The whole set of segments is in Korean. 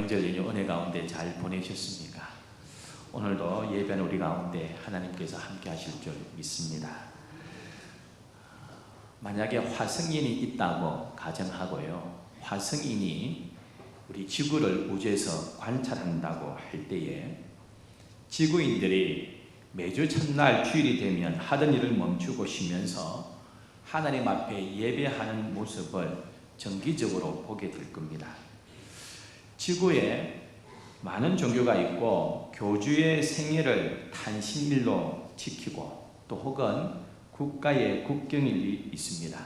명절 연휴 은혜 가운데 잘 보내셨습니까? 오늘도 예배는 우리 가운데 하나님께서 함께 하실 줄 믿습니다. 만약에 화성인이 있다고 가정하고요, 화성인이 우리 지구를 우주에서 관찰한다고 할 때에 지구인들이 매주 첫날 주일이 되면 하던 일을 멈추고 쉬면서 하나님 앞에 예배하는 모습을 정기적으로 보게 될 겁니다. 지구에 많은 종교가 있고 교주의 생일을 탄신일로 지키고 또 혹은 국가의 국경일이 있습니다.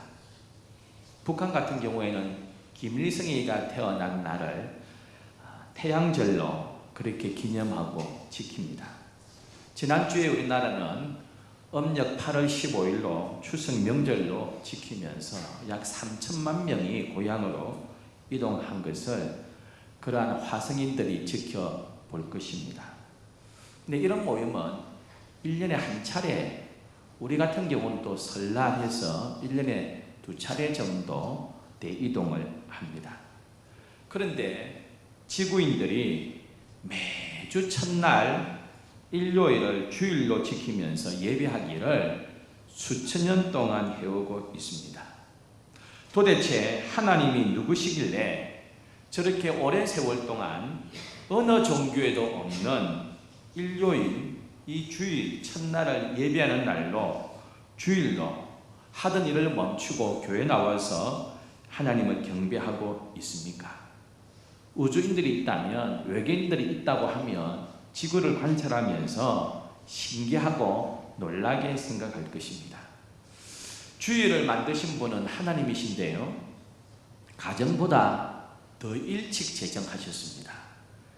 북한 같은 경우에는 김일성이가 태어난 날을 태양절로 그렇게 기념하고 지킵니다. 지난주에 우리나라는 음력 8월 15일로 추석 명절로 지키면서 약 3천만 명이 고향으로 이동한 것을 그러한 화성인들이 지켜볼 것입니다. 근데 이런 모임은 1년에 한 차례, 우리 같은 경우는 또 설날해서 1년에 2차례 정도 대이동을 합니다. 그런데 지구인들이 매주 첫날 일요일을 주일로 지키면서 예배하기를 수천 년 동안 해오고 있습니다. 도대체 하나님이 누구시길래 저렇게 오랜 세월 동안 어느 종교에도 없는 일요일, 이 주일 첫날을 예배하는 날로 주일로 하던 일을 멈추고 교회 나와서 하나님을 경배하고 있습니까? 우주인들이 있다면, 외계인들이 있다고 하면 지구를 관찰하면서 신기하고 놀라게 생각할 것입니다. 주일을 만드신 분은 하나님이신데요, 가정보다 더 일찍 제정하셨습니다.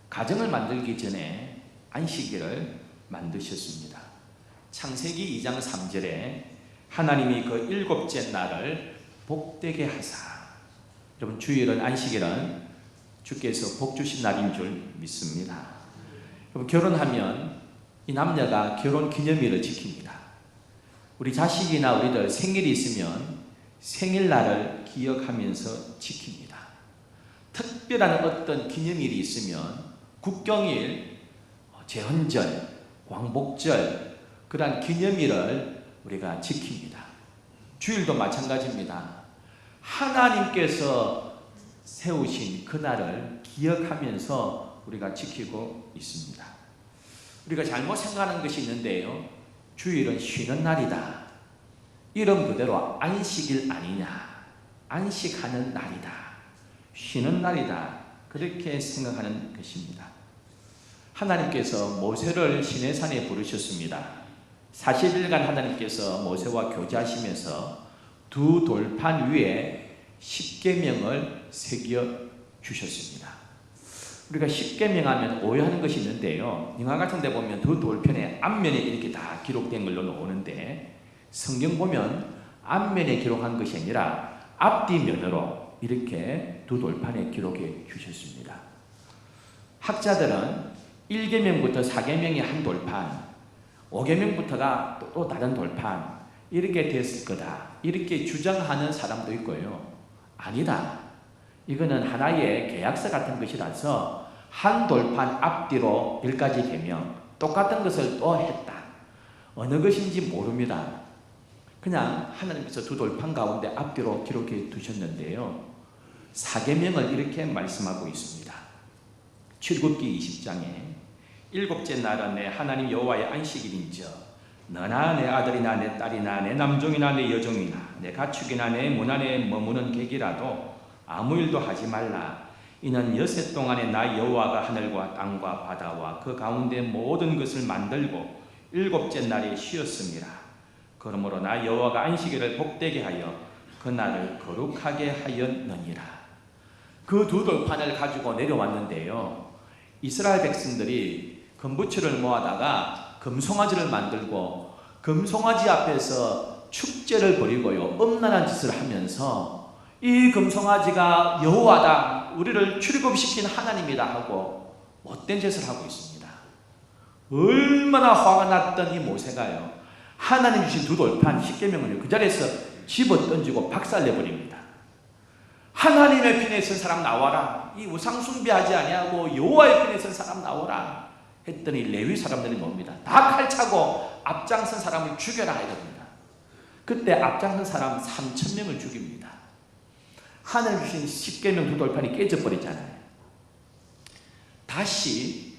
가정을 만들기 전에 안식일을 만드셨습니다. 창세기 2장 3절에 하나님이 그 일곱째 날을 복되게 하사, 여러분 주일은 안식일은 주께서 복 주신 날인 줄 믿습니다. 여러분 결혼하면 이 남녀가 결혼 기념일을 지킵니다. 우리 자식이나 우리들 생일이 있으면 생일날을 기억하면서 지킵니다. 특별한 어떤 기념일이 있으면 국경일, 제헌절, 광복절, 그러한 기념일을 우리가 지킵니다. 주일도 마찬가지입니다. 하나님께서 세우신 그날을 기억하면서 우리가 지키고 있습니다. 우리가 잘못 생각하는 것이 있는데요, 주일은 쉬는 날이다, 이름 그대로 안식일 아니냐, 안식하는 날이다, 쉬는 날이다, 그렇게 생각하는 것입니다. 하나님께서 모세를 시내산에 부르셨습니다. 40일간 하나님께서 모세와 교제하시면서 두 돌판 위에 십계명을 새겨 주셨습니다. 우리가 십계명 하면 오해하는 것이 있는데요, 영화 같은 데 보면 두 돌편에 앞면에 이렇게 다 기록된 걸로 나오는데, 성경 보면 앞면에 기록한 것이 아니라 앞뒤면으로 이렇게 두 돌판에 기록해 주셨습니다. 학자들은 1계명부터 4계명이 한 돌판, 5계명부터가 또 다른 돌판, 이렇게 됐을 거다, 이렇게 주장하는 사람도 있고요. 아니다, 이거는 하나의 계약서 같은 것이라서 한 돌판 앞뒤로 10가지 계명, 똑같은 것을 또 했다, 어느 것인지 모릅니다. 그냥 하나님께서 두 돌판 가운데 앞뒤로 기록해 두셨는데요, 4계명을 이렇게 말씀하고 있습니다. 출애굽기 20장에 일곱째 날은 내 하나님 여호와의 안식일인즉 너나 내 아들이나 내 딸이나 내 남종이나 내 여종이나 내 가축이나 내 문 안에 머무는 객이라도 아무 일도 하지 말라. 이는 여섯 동안에 나 여호와가 하늘과 땅과 바다와 그 가운데 모든 것을 만들고 일곱째 날에 쉬었습니다. 그러므로 나 여호와가 안식일을 복되게 하여 그 날을 거룩하게 하였느니라. 그 두 돌판을 가지고 내려왔는데요, 이스라엘 백성들이 금부추를 모아다가 금송아지를 만들고 금송아지 앞에서 축제를 벌이고요, 음란한 짓을 하면서 이 금송아지가 여호와다, 우리를 출애굽시킨 하나님이다 하고 못된 짓을 하고 있습니다. 얼마나 화가 났던 이 모세가요, 하나님 주신 두 돌판 십계명을 그 자리에서 집어 던지고 박살내버립니다. 하나님의 편에 선 사람 나와라, 이 우상 숭배하지 아니하고 여호와의 편에 선 사람 나오라 했더니 레위 사람들이 뭡니다. 다 칼차고 앞장선 사람을 죽여라 이럽니다. 그때 앞장선 사람 3,000명을 죽입니다. 하늘 주신 십계명 두 돌판이 깨져버리잖아요. 다시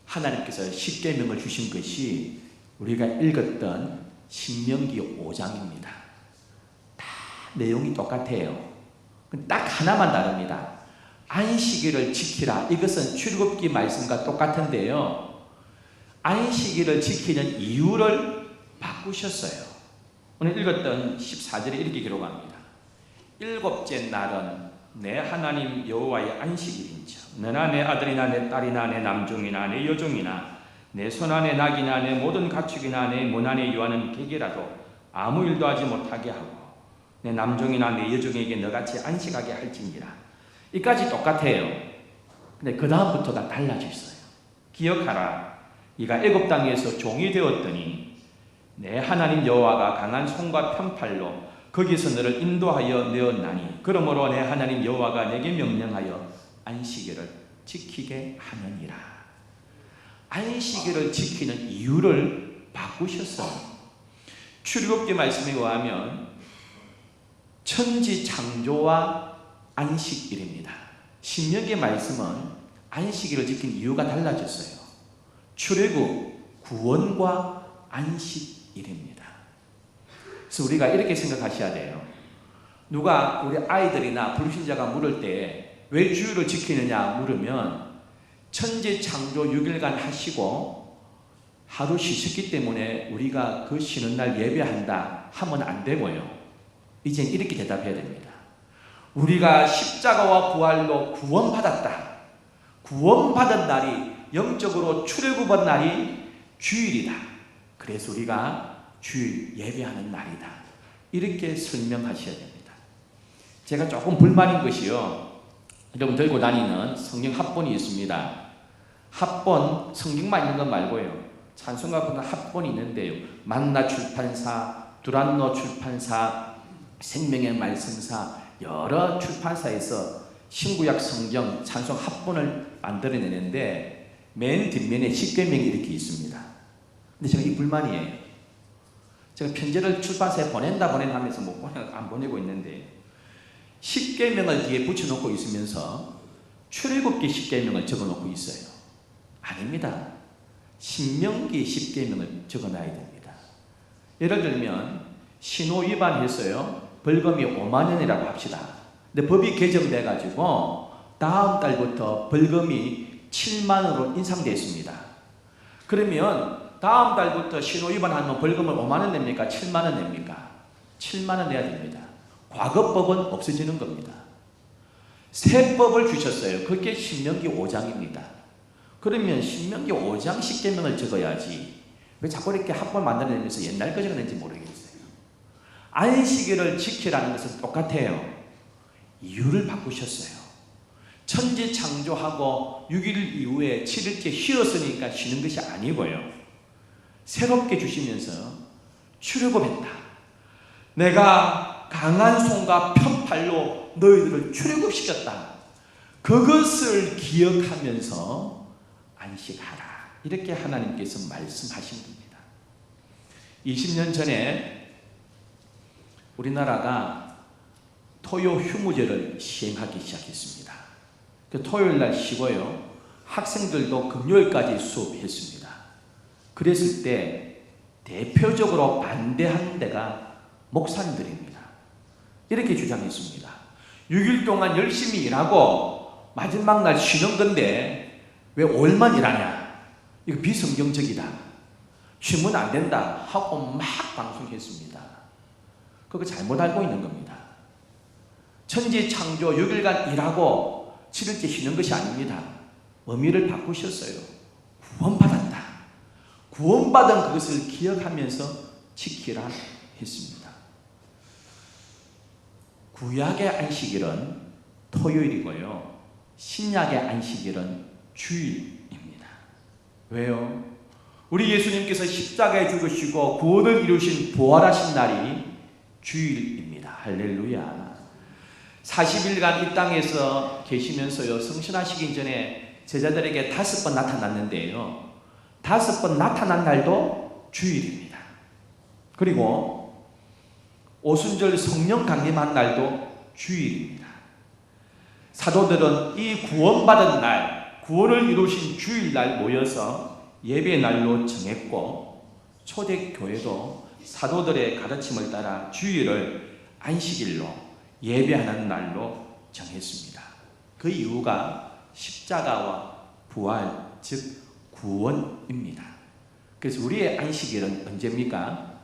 하나님께서 십계명을 주신 것이 우리가 읽었던 신명기 5장입니다. 다 내용이 똑같아요. 딱 하나만 다릅니다. 안식일을 지키라. 이것은 출애굽기 말씀과 똑같은데요. 안식일을 지키는 이유를 바꾸셨어요. 오늘 읽었던 14절에 이렇게 기록합니다. 일곱째 날은 내 하나님 여호와의 안식일인즉 너나 내 아들이나 내 딸이나 내 남종이나 내 여종이나 내 손 안에 낙이나 내 모든 가축이나 내 문 안에 유하는 객이라도 아무 일도 하지 못하게 하고 내 남종이나 내 여종에게 너같이 안식하게 할지니라. 이까지 똑같아요. 근데 그 다음부터가 달라졌어요. 기억하라. 네가 애굽 땅에서 종이 되었더니 내 하나님 여호와가 강한 손과 편팔로 거기서 너를 인도하여 내었나니 그러므로 내 하나님 여호와가 내게 명령하여 안식일을 지키게 하느니라. 안식일을 지키는 이유를 바꾸셨어요. 출애굽기 말씀에 의하면 천지 창조와 안식일입니다. 신명기 말씀은 안식일을 지킨 이유가 달라졌어요. 출애굽 구원과 안식일입니다. 그래서 우리가 이렇게 생각하셔야 돼요. 누가 우리 아이들이나 불신자가 물을 때 왜 주일을 지키느냐 물으면 천지 창조 6일간 하시고 하루 쉬셨기 때문에 우리가 그 쉬는 날 예배한다 하면 안 되고요. 이젠 이렇게 대답해야 됩니다. 우리가 십자가와 부활로 구원받았다. 구원받은 날이 영적으로 출애굽한 날이 주일이다. 그래서 우리가 주일 예배하는 날이다. 이렇게 설명하셔야 됩니다. 제가 조금 불만인 것이요. 여러분 들고 다니는 성경 합본이 있습니다. 합본, 성경만 있는 것 말고요. 찬송가 보는 합본이 있는데요. 만나 출판사, 두란노 출판사, 생명의 말씀사 여러 출판사에서 신구약 성경 찬송 합본을 만들어내는데 맨 뒷면에 십계명이 이렇게 있습니다. 근데 제가 이 불만이에요. 제가 편지를 출판사에 보낸다 하면서 안 보내고 있는데 십계명을 뒤에 붙여놓고 있으면서 출애굽기 십계명을 적어놓고 있어요. 아닙니다. 신명기 십계명을 적어놔야 됩니다. 예를 들면 신호 위반했어요. 벌금이 5만 원이라고 합시다. 근데 법이 개정돼 가지고 다음 달부터 벌금이 7만 원으로 인상됐습니다. 그러면 다음 달부터 신호 위반하면 벌금을 5만 원 냅니까? 7만 원 냅니까? 7만 원 내야 됩니다. 과거법은 없어지는 겁니다. 새 법을 주셨어요. 그게 신명기 5장입니다. 그러면 신명기 5장 십계명을 적어야지 왜 자꾸 이렇게 합본 만들어내면서 옛날 거 적어낸지 모르겠어요. 안식일을 지키라는 것은 똑같아요. 이유를 바꾸셨어요. 천지 창조하고 6일 이후에 7일째 쉬었으니까 쉬는 것이 아니고요. 새롭게 주시면서 출애굽했다. 내가 강한 손과 편팔로 너희들을 출애굽시켰다. 그것을 기억하면서 안식하라. 이렇게 하나님께서 말씀하신 겁니다. 20년 전에 우리나라가 토요 휴무제를 시행하기 시작했습니다. 그 토요일 날 쉬고요. 학생들도 금요일까지 수업했습니다. 그랬을 때 대표적으로 반대하는 데가 목사님들입니다. 이렇게 주장했습니다. 6일 동안 열심히 일하고 마지막 날 쉬는 건데 왜 5일만 일하냐? 이거 비성경적이다. 쉬면 안 된다 하고 막 방송했습니다. 그거 잘못 알고 있는 겁니다. 천지 창조 6일간 일하고 7일째 쉬는 것이 아닙니다. 의미를 바꾸셨어요. 구원받았다. 구원받은 그것을 기억하면서 지키라 했습니다. 구약의 안식일은 토요일이고요. 신약의 안식일은 주일입니다. 왜요? 우리 예수님께서 십자가에 죽으시고 구원을 이루신 부활하신 날이 주일입니다. 할렐루야. 40일간 이 땅에서 계시면서요, 성신하시기 전에 제자들에게 5번 나타났는데요, 5번 나타난 날도 주일입니다. 그리고 오순절 성령 강림한 날도 주일입니다. 사도들은 이 구원받은 날, 구원을 이루신 주일날 모여서 예배 날로 정했고, 초대교회도 사도들의 가르침을 따라 주일을 안식일로 예배하는 날로 정했습니다. 그 이유가 십자가와 부활, 즉 구원입니다. 그래서 우리의 안식일은 언제입니까?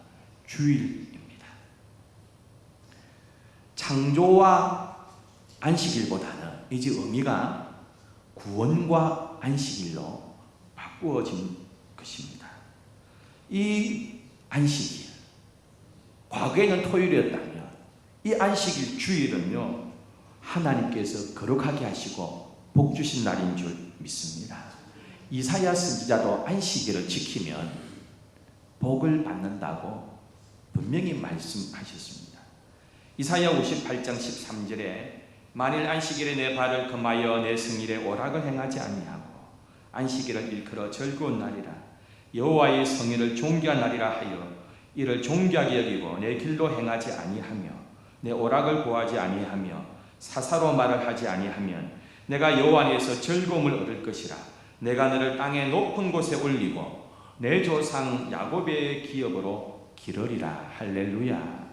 주일입니다. 창조와 안식일보다는 이제 의미가 구원과 안식일로 바꾸어진 것입니다. 이 안식일, 과거에는 토요일이었다면 이 안식일 주일은요, 하나님께서 거룩하게 하시고 복 주신 날인 줄 믿습니다. 이사야 선지자도 안식일을 지키면 복을 받는다고 분명히 말씀하셨습니다. 이사야 58장 13절에 만일 안식일에 내 발을 금하여 내 성일에 오락을 행하지 아니하고 안식일을 일컬어 즐거운 날이라 여호와의 성일을 존귀한 날이라 하여 이를 존귀하게 여기고 내 길로 행하지 아니하며 내 오락을 구하지 아니하며 사사로 말을 하지 아니하면 내가 여호와 안에서 즐거움을 얻을 것이라. 내가 너를 땅의 높은 곳에 올리고 내 조상 야곱의 기업으로 기르리라. 할렐루야.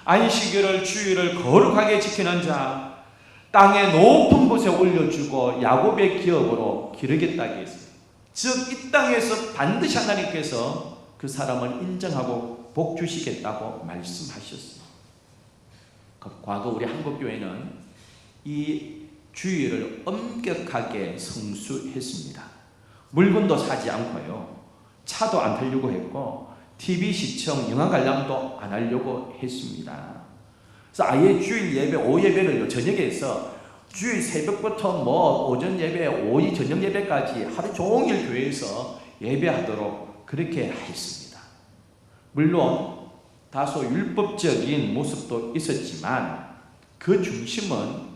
안식일을 주일을 거룩하게 지키는 자, 땅의 높은 곳에 올려주고 야곱의 기업으로 기르겠다고 했어요. 즉 이 땅에서 반드시 하나님께서 그 사람을 인정하고 복 주시겠다고 말씀하셨어요. 과거 우리 한국교회는 이 주일을 엄격하게 성수했습니다. 물건도 사지 않고요, 차도 안 타려고 했고 TV 시청, 영화 관람도 안 하려고 했습니다. 그래서 아예 주일 예배, 오후 예배를 저녁에 해서 주일 새벽부터 오전 예배, 오후 저녁 예배까지 하루 종일 교회에서 예배하도록 그렇게 했습니다. 물론 다소 율법적인 모습도 있었지만 그 중심은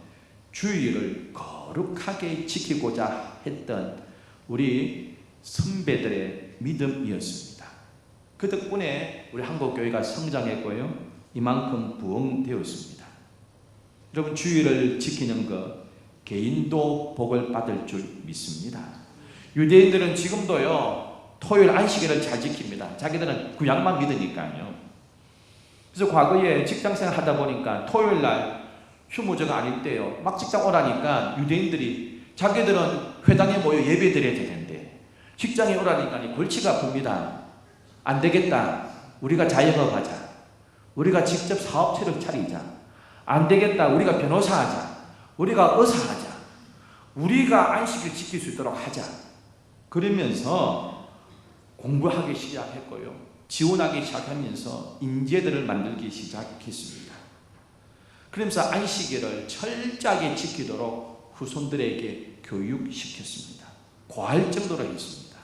주일을 거룩하게 지키고자 했던 우리 선배들의 믿음이었습니다. 그 덕분에 우리 한국교회가 성장했고요, 이만큼 부흥되었습니다. 여러분, 주일을 지키는 것 개인도 복을 받을 줄 믿습니다. 유대인들은 지금도요 토요일 안식일을 잘 지킵니다. 자기들은 구약만 믿으니까요. 그래서 과거에 직장생활 하다 보니까 토요일 날 휴무제가 아닐 때요 막 직장 오라니까 유대인들이 자기들은 회당에 모여 예배 드려야 되는데 직장에 오라니까 골치가 아픕니다. 안 되겠다, 우리가 자영업하자, 우리가 직접 사업체를 차리자, 안 되겠다, 우리가 변호사 하자, 우리가 의사 하자, 우리가 안식일 지킬 수 있도록 하자. 그러면서 공부하기 시작했고요, 지원하기 시작하면서 인재들을 만들기 시작했습니다. 그러면서 안식일을 철저하게 지키도록 후손들에게 교육시켰습니다. 과할 정도로 했습니다.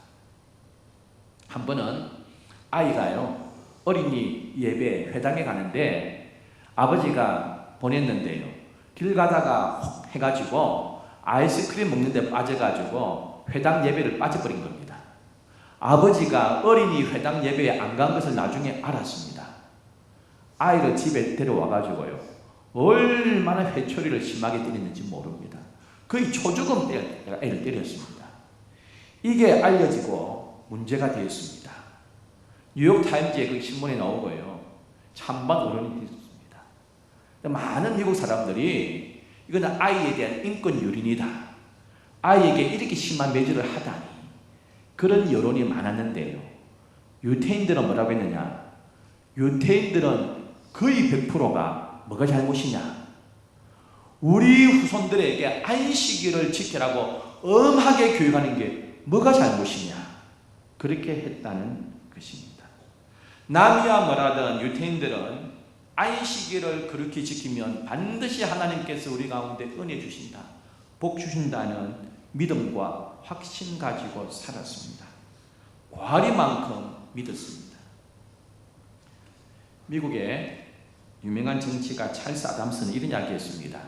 한 번은 아이가요 어린이 예배 회당에 가는데 아버지가 보냈는데요, 길 가다가 혹 해가지고 아이스크림 먹는데 빠져가지고 회당 예배를 빠져버린 겁니다. 아버지가 어린이 회당 예배에 안 간 것을 나중에 알았습니다. 아이를 집에 데려와가지고요 얼마나 회초리를 심하게 때렸는지 모릅니다. 거의 초죽음 애를 때렸습니다. 이게 알려지고 문제가 되었습니다. 뉴욕타임즈에 그 신문에 나오고요 찬반 언론이 되었습니다. 많은 미국 사람들이 이거는 아이에 대한 인권 유린이다, 아이에게 이렇게 심한 매질을 하다니, 그런 여론이 많았는데요, 유태인들은 뭐라고 했느냐, 유태인들은 거의 100%가 뭐가 잘못이냐, 우리 후손들에게 안식일을 지키라고 엄하게 교육하는 게 뭐가 잘못이냐, 그렇게 했다는 것입니다. 남이야 뭐라든 유태인들은 안식일을 그렇게 지키면 반드시 하나님께서 우리 가운데 은혜 주신다, 복 주신다는 믿음과 확신 가지고 살았습니다. 과리만큼 믿었습니다. 미국의 유명한 정치가 찰스 아담스는 이런 이야기했습니다.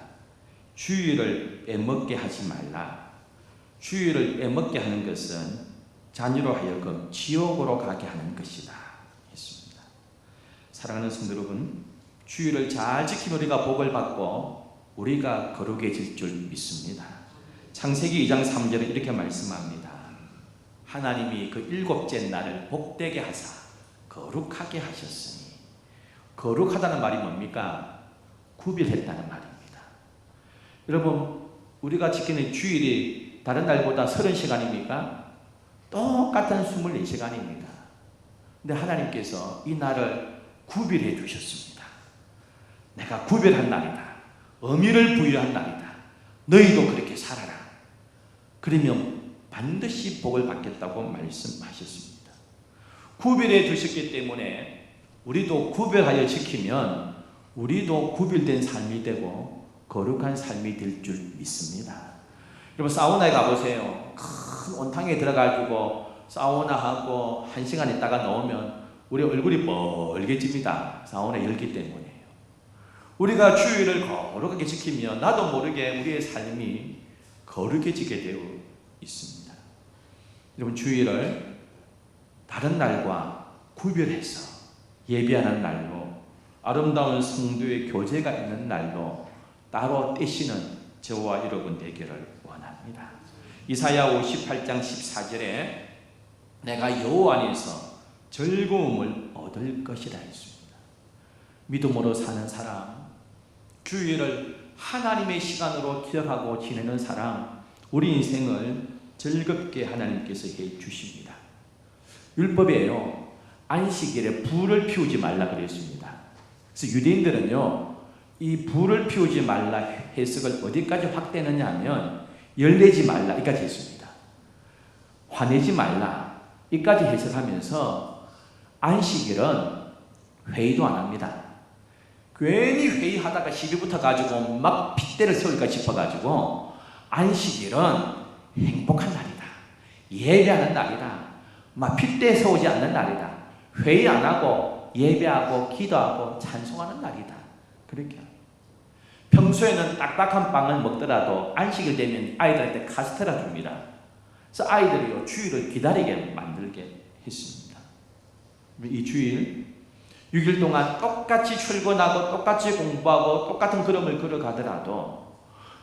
주일을 빼먹게 하지 말라. 주일을 빼먹게 하는 것은 자녀로 하여금 지옥으로 가게 하는 것이다 했습니다. 사랑하는 성도 여러분, 주일을 잘 지키면 우리가 복을 받고 우리가 거룩해질 줄 믿습니다. 창세기 2장 3절에 이렇게 말씀합니다. 하나님이 그 일곱째 날을 복되게 하사 거룩하게 하셨으니, 거룩하다는 말이 뭡니까? 구별했다는 말입니다. 여러분, 우리가 지키는 주일이 다른 날보다 30시간입니까? 똑같은 24시간입니다. 근데 하나님께서 이 날을 구별해 주셨습니다. 내가 구별한 날이다. 의미를 부여한 날이다. 너희도 그렇게 살아라. 그러면 반드시 복을 받겠다고 말씀하셨습니다. 구별해 주셨기 때문에 우리도 구별하여 지키면 우리도 구별된 삶이 되고 거룩한 삶이 될 줄 믿습니다. 여러분, 사우나에 가보세요. 큰 온탕에 들어가지고 사우나하고 1시간 있다가 나오면 우리 얼굴이 빨개집니다. 사우나 열기 때문에요. 우리가 주일을 거룩하게 지키면 나도 모르게 우리의 삶이 거룩해지게 되어 있습니다. 여러분, 주일을 다른 날과 구별해서 예배하는 날로, 아름다운 성도의 교제가 있는 날로 따로 떼시는 저와 여러분 되기를 원합니다. 이사야 58장 14절에 내가 여호와 안에서 즐거움을 얻을 것이라 했습니다. 믿음으로 사는 사람, 주일을 하나님의 시간으로 기억하고 지내는 사람, 우리 인생을 즐겁게 하나님께서 해 주십니다. 율법이에요. 안식일에 불을 피우지 말라 그랬습니다. 그래서 유대인들은요, 이 불을 피우지 말라 해석을 어디까지 확대했느냐 하면 열내지 말라 이까지 했습니다. 화내지 말라 이까지 해석하면서 안식일은 회의도 안 합니다. 괜히 회의하다가 시비 붙어가지고 막 핏대를 세울까 싶어가지고 안식일은 행복한 날이다. 예배하는 날이다. 막 핏대 세우지 않는 날이다. 회의 안 하고 예배하고 기도하고 찬송하는 날이다. 그렇게 평소에는 딱딱한 빵을 먹더라도 안식일 되면 아이들한테 카스테라 줍니다. 그래서 아이들이요 주일을 기다리게 만들게 했습니다. 이 주일 6일 동안 똑같이 출근하고 똑같이 공부하고 똑같은 걸음을 걸어가더라도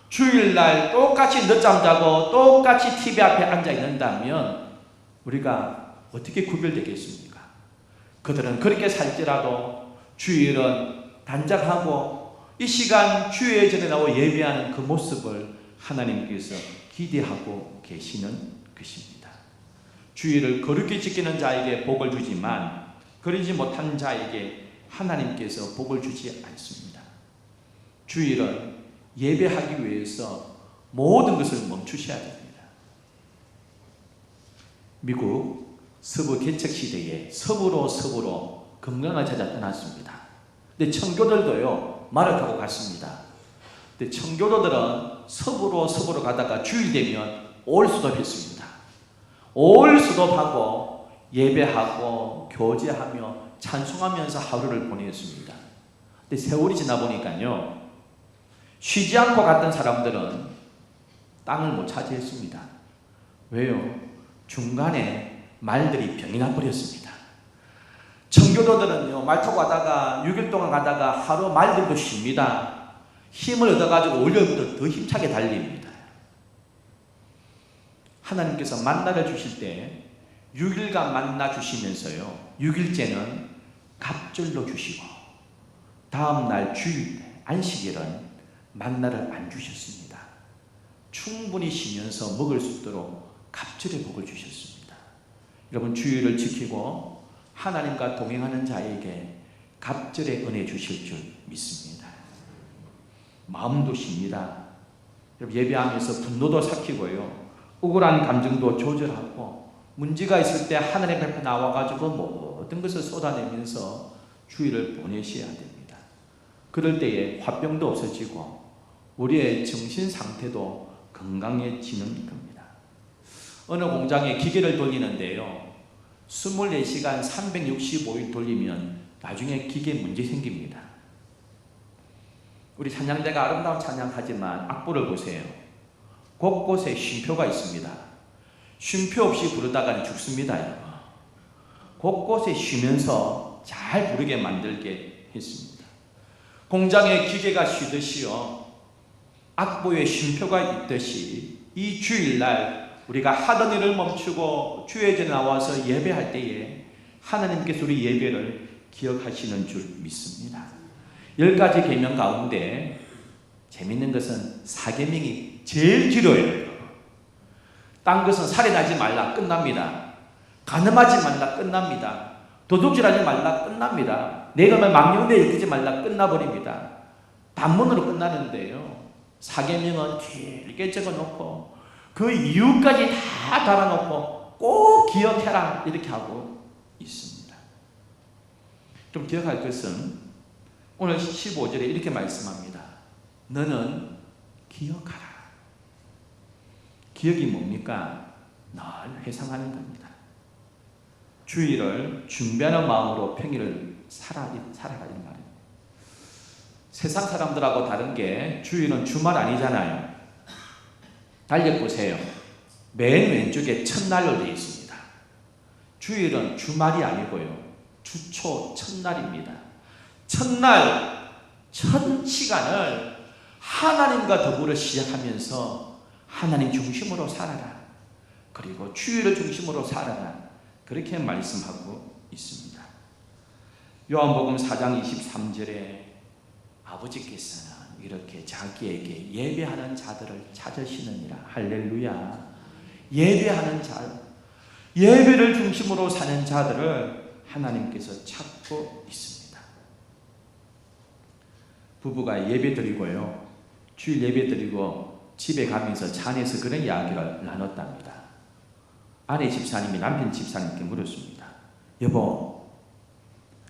주일날 똑같이 늦잠 자고 똑같이 TV 앞에 앉아 있는다면 우리가 어떻게 구별되겠습니까? 그들은 그렇게 살지라도 주일은 단짝하고 이 시간 주일 전에 나와 예배하는 그 모습을 하나님께서 기대하고 계시는 것입니다. 주일을 거룩히 지키는 자에게 복을 주지만 그러지 못한 자에게 하나님께서 복을 주지 않습니다. 주일은 예배하기 위해서 모든 것을 멈추셔야 됩니다. 미국 서부 개척 시대에 서부로 건강을 찾아 떠났습니다. 근데 청교도들도요 말을 타고 갔습니다. 근데 청교도들은 서부로 가다가 주일 되면 올수도했습니다. 올수도하고 예배하고 교제하며 찬송하면서 하루를 보냈습니다. 근데 세월이 지나 보니까요 쉬지 않고 갔던 사람들은 땅을 못 차지했습니다. 왜요? 중간에 말들이 병이 나버렸습니다. 청교도들은요 말 타고 가다가 6일 동안 가다가 하루 말들도 쉽니다. 힘을 얻어가지고 월요일부터 더 힘차게 달립니다. 하나님께서 만나를 주실 때 6일간 만나 주시면서요 6일째는 갑절로 주시고 다음날 주일 안식일은 만나를 안 주셨습니다. 충분히 쉬면서 먹을 수 있도록 갑절의 복을 주셨습니다. 여러분 주일을 지키고 하나님과 동행하는 자에게 갑절의 은혜 주실 줄 믿습니다. 마음도 쉽니다. 예배하면서 분노도 삭히고요 억울한 감정도 조절하고 문제가 있을 때 하나님 앞에 나와가지고 모든 것을 쏟아내면서 주일을 보내셔야 됩니다. 그럴 때에 화병도 없어지고 우리의 정신 상태도 건강해지는 겁니다. 어느 공장에 기계를 돌리는데요 24시간 365일 돌리면 나중에 기계에 문제 생깁니다. 우리 찬양대가 아름다운 찬양하지만 악보를 보세요. 곳곳에 쉼표가 있습니다. 쉼표 없이 부르다가는 죽습니다. 곳곳에 쉬면서 잘 부르게 만들게 했습니다. 공장의 기계가 쉬듯이요, 악보에 쉼표가 있듯이 이 주일날 우리가 하던 일을 멈추고 주의 전에 나와서 예배할 때에 하나님께서 우리 예배를 기억하시는 줄 믿습니다. 10가지 계명 가운데 재밌는 것은 4계명이 제일 길어요. 딴 것은 살인하지 말라 끝납니다. 간음하지 말라 끝납니다. 도둑질하지 말라 끝납니다. 내가 망령되이 일으키지 말라 끝나버립니다. 단문으로 끝나는데요, 4계명은 길게 적어놓고 그 이유까지 다 달아놓고 꼭 기억해라 이렇게 하고 있습니다. 좀 기억할 것은 오늘 15절에 이렇게 말씀합니다. 너는 기억하라. 기억이 뭡니까? 늘 회상하는 겁니다. 주일을 준비하는 마음으로 평일을 살아라 이런 말이에요. 세상 사람들하고 다른 게 주일은 주말 아니잖아요. 달력보세요. 맨 왼쪽에 첫날로 되어 있습니다. 주일은 주말이 아니고요, 주초 첫날입니다. 첫날, 첫 시간을 하나님과 더불어 시작하면서 하나님 중심으로 살아라. 그리고 주일을 중심으로 살아라. 그렇게 말씀하고 있습니다. 요한복음 4장 23절에 아버지께서는 이렇게 자기에게 예배하는 자들을 찾으시느니라. 할렐루야. 예배하는 자, 예배를 중심으로 사는 자들을 하나님께서 찾고 있습니다. 부부가 예배 드리고요, 주일 예배 드리고 집에 가면서 잔에서 그런 이야기를 나눴답니다. 아내 집사님이 남편 집사님께 물었습니다. 여보,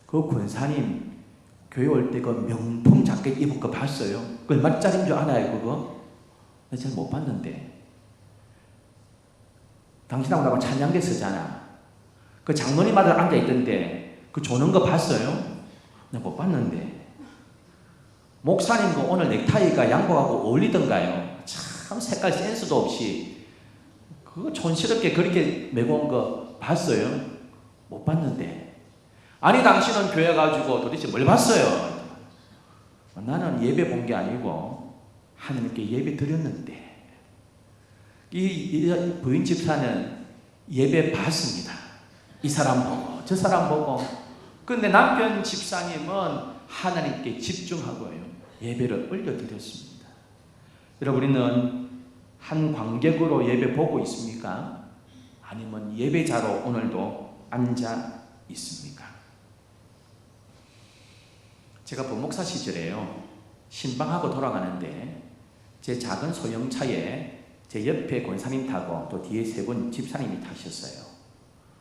그 권사님 교회 올 때 그 명품 자켓 입은 거 봤어요? 그 얼마짜리인 줄 알아요 그거? 나 잘 못 봤는데. 당신하고 나하고 찬양대 쓰잖아. 그 장로님 아들 앉아있던데 그 조는 거 봤어요? 나 못 봤는데. 목사님 그 오늘 넥타이가 양복하고 어울리던가요? 참 색깔 센스도 없이 그거 촌스럽게 그렇게 메고 온 거 봤어요? 못 봤는데. 아니 당신은 교회 가지고 도대체 뭘 봤어요? 나는 예배 본 게 아니고 하나님께 예배 드렸는데. 이 부인 집사는 예배 봤습니다. 이 사람 보고 저 사람 보고. 근데 남편 집사님은 하나님께 집중하고요, 예배를 올려드렸습니다. 여러분, 우리는 한 관객으로 예배 보고 있습니까? 아니면 예배자로 오늘도 앉아 있습니까? 제가 부목사 시절에요, 신방하고 돌아가는데 제 작은 소형차에 제 옆에 권사님 타고 또 뒤에 세 분 집사님이 타셨어요.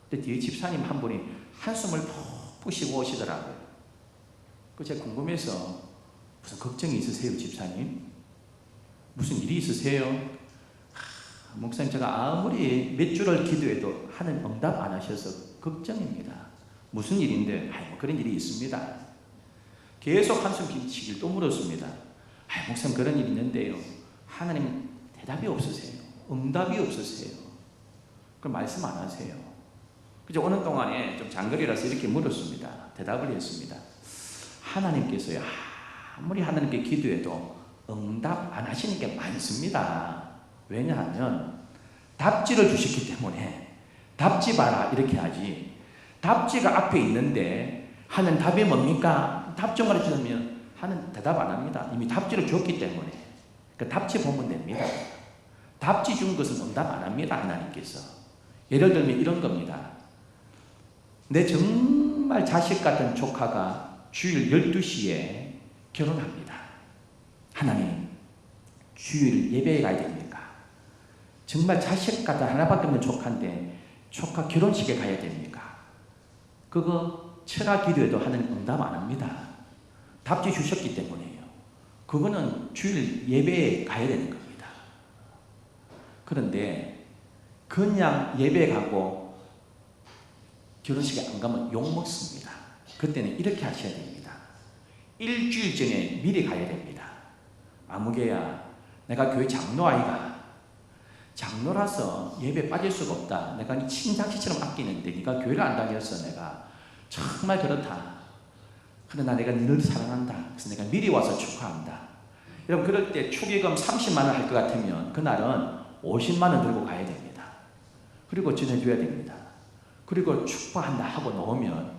근데 뒤에 집사님 한 분이 한숨을 푹푹 쉬고 오시더라고요. 그 제가 궁금해서, 무슨 걱정이 있으세요 집사님? 무슨 일이 있으세요? 목사님, 제가 아무리 몇 주를 기도해도 하나님 응답 안 하셔서 걱정입니다. 무슨 일인데? 뭐 그런 일이 있습니다. 계속 한숨 쉬길 또 물었습니다. 목사님, 그런 일이 있는데요, 하나님 대답이 없으세요? 응답이 없으세요? 그럼 말씀 안 하세요? 그저 오는 동안에 좀 장거리라서 이렇게 물었습니다. 대답을 했습니다. 하나님께서요, 아무리 하나님께 기도해도 응답 안 하시는 게 많습니다. 왜냐하면 답지를 주셨기 때문에 답지 봐라 이렇게 하지, 답지가 앞에 있는데 하는 답이 뭡니까? 답정을 해주면 하는 대답 안 합니다. 이미 답지를 줬기 때문에. 그 답지 보면 됩니다. 답지 준 것은 응답 안 합니다. 하나님께서. 예를 들면 이런 겁니다. 내 정말 자식 같은 조카가 주일 12시에 결혼합니다. 하나님, 주일 예배에 가야 됩니까? 정말 자식 같은 하나밖에 없는 조카인데 조카 결혼식에 가야 됩니까? 그거 철학 기도에도 하나님 응답 안 합니다. 답지 주셨기 때문에요. 그거는 주일 예배에 가야 되는 겁니다. 그런데 그냥 예배 가고 결혼식에 안 가면 욕먹습니다. 그때는 이렇게 하셔야 됩니다. 일주일 전에 미리 가야 됩니다. 아무개야, 내가 교회 장로 아이가. 장로라서 예배 빠질 수가 없다. 내가 네 친자식처럼 아끼는데 네가 교회를 안 다녔어. 내가 정말 그렇다. 그러나 내가 너를 사랑한다. 그래서 내가 미리 와서 축하한다. 여러분, 그럴 때 축의금 30만 원 할 것 같으면 그날은 50만 원 들고 가야 됩니다. 그리고 전해줘야 됩니다. 그리고 축복한다 하고 놓으면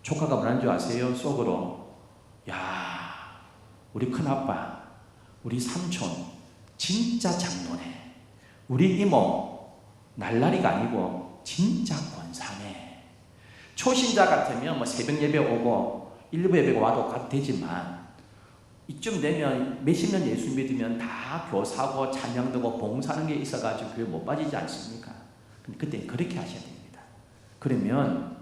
조카가 뭐라는 줄 아세요? 속으로, 야, 우리 큰아빠, 우리 삼촌 진짜 장로네. 우리 이모 날라리가 아니고 진짜 권사네. 초신자 같으면 뭐 새벽 예배 오고 일부 예배가 와도 가도 되지만 이쯤 되면 몇십 년 예수 믿으면 다 교사고 찬양되고 봉사하는 게 있어가지고 교회 못 빠지지 않습니까? 근데 그때 그렇게 하셔야 됩니다. 그러면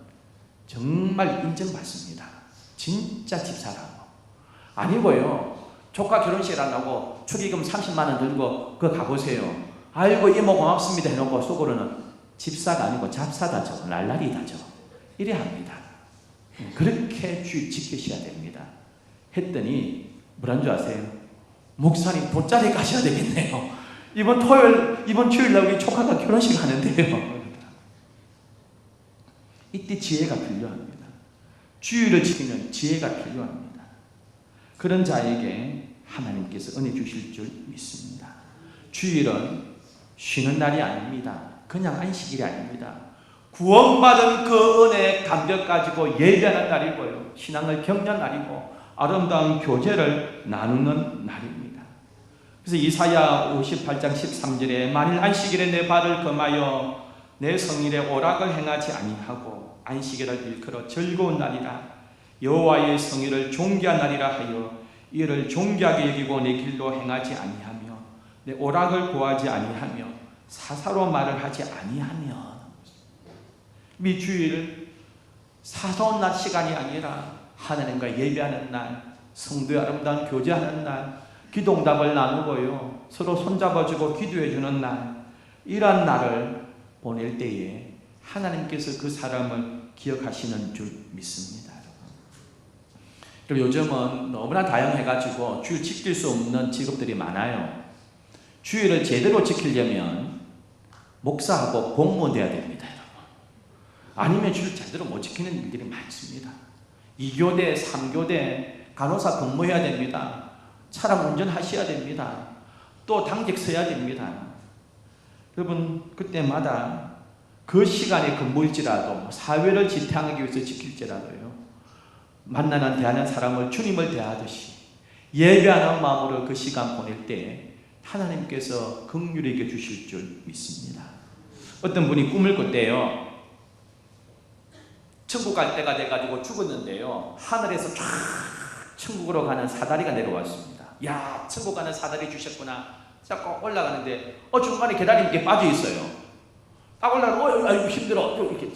정말 인정받습니다. 진짜 집사라고. 아니고요, 조카 결혼식 안 하고 축의금 30만 원 들고 그거 가보세요. 아이고 이모 고맙습니다 해놓고 속으로는 집사가 아니고 잡사다죠. 날라리다죠. 이래야 합니다. 그렇게 주의 지키셔야 됩니다. 했더니 뭐란 줄 아세요? 목사님 돗자리 가셔야 되겠네요. 이번 주일 날 우리 조카가 결혼식 하는데요. 이때 지혜가 필요합니다. 주의를 지키는 지혜가 필요합니다. 그런 자에게 하나님께서 은혜 주실 줄 믿습니다. 주일은 쉬는 날이 아닙니다. 그냥 안식일이 아닙니다. 구원받은 그 은혜의 감격 가지고 예배하는 날이고요. 신앙을 격려하는 날이고 아름다운 교제를 나누는 날입니다. 그래서 이사야 58장 13절에 만일 안식일에 내 발을 금하여 내 성일에 오락을 행하지 아니하고 안식일을 일컬어 즐거운 날이라 여호와의 성일을 존귀한 날이라 하여 이를 존귀하게 여기고 내 길로 행하지 아니하며 내 오락을 구하지 아니하며 사사로운 말을 하지 아니하며. 이 주일 사소한 날 시간이 아니라 하나님과 예배하는 날, 성도의 아름다운 교제하는 날, 기도응답을 나누고요, 서로 손잡아주고 기도해주는 날, 이러한 날을 보낼 때에 하나님께서 그 사람을 기억하시는 줄 믿습니다. 그리고 요즘은 너무나 다양해가지고 주일 지킬 수 없는 직업들이 많아요. 주일을 제대로 지키려면 목사하고 공무원 돼야 됩니다, 여러분. 아니면 주일 제대로 못 지키는 일들이 많습니다. 2교대, 3교대 간호사 근무해야 됩니다. 차량 운전하셔야 됩니다. 또 당직 서야 됩니다. 여러분, 그때마다 그 시간에 근무일지라도 사회를 지탱하기 위해서 지킬지라도요, 만나는 대하는 사람을 주님을 대하듯이 예배하는 마음으로 그 시간 보낼 때 하나님께서 긍휼히 여겨 주실 줄 믿습니다. 어떤 분이 꿈을 꿨대요. 천국 갈 때가 돼가지고 죽었는데요, 하늘에서 쫙 천국으로 가는 사다리가 내려왔습니다. 야, 천국 가는 사다리 주셨구나. 자꾸 올라가는데 중간에 계단이 이렇게 빠져 있어요. 딱 올라가면 아이고 힘들어. 이렇게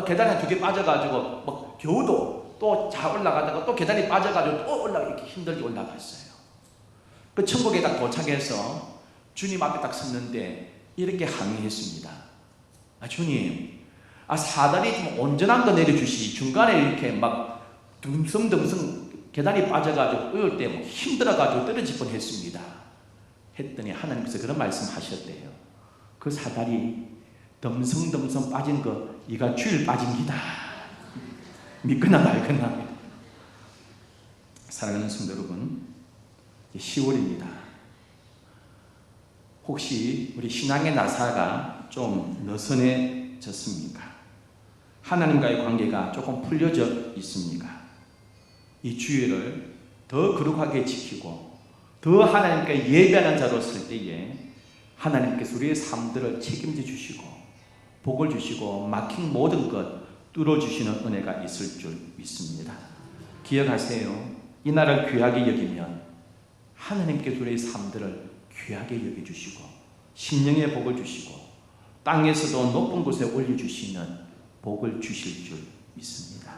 계단에 한 2개 빠져가지고 막 겨우도 또 잘 올라가다가 또 계단이 빠져가지고 또 이렇게 힘들게 올라갔어요. 그 천국에 딱 도착해서 주님 앞에 딱 섰는데 이렇게 항의했습니다. 주님, 사다리 좀 온전한 거 내려주시. 중간에 이렇게 막 듬성듬성 계단이 빠져가지고 어려울 때 뭐 힘들어가지고 떨어질 뻔했습니다. 했더니 하나님께서 그런 말씀하셨대요. 그 사다리 듬성듬성 빠진 거 이가 주일 빠진 기다. 믿거나 말거나. 사랑하는 성도 여러분, 10월입니다. 혹시 우리 신앙의 나사가 좀 느슨해졌습니까? 하나님과의 관계가 조금 풀려져 있습니까? 이 주일을 더 거룩하게 지키고 더 하나님께 예배하는 자로 설 때에 하나님께서 우리의 삶들을 책임져 주시고 복을 주시고 막힌 모든 것 뚫어주시는 은혜가 있을 줄 믿습니다. 기억하세요. 이 날을 귀하게 여기면 하나님께서 우리의 삶들을 귀하게 여겨주시고 심령의 복을 주시고 땅에서도 높은 곳에 올려주시는 복을 주실 줄 믿습니다.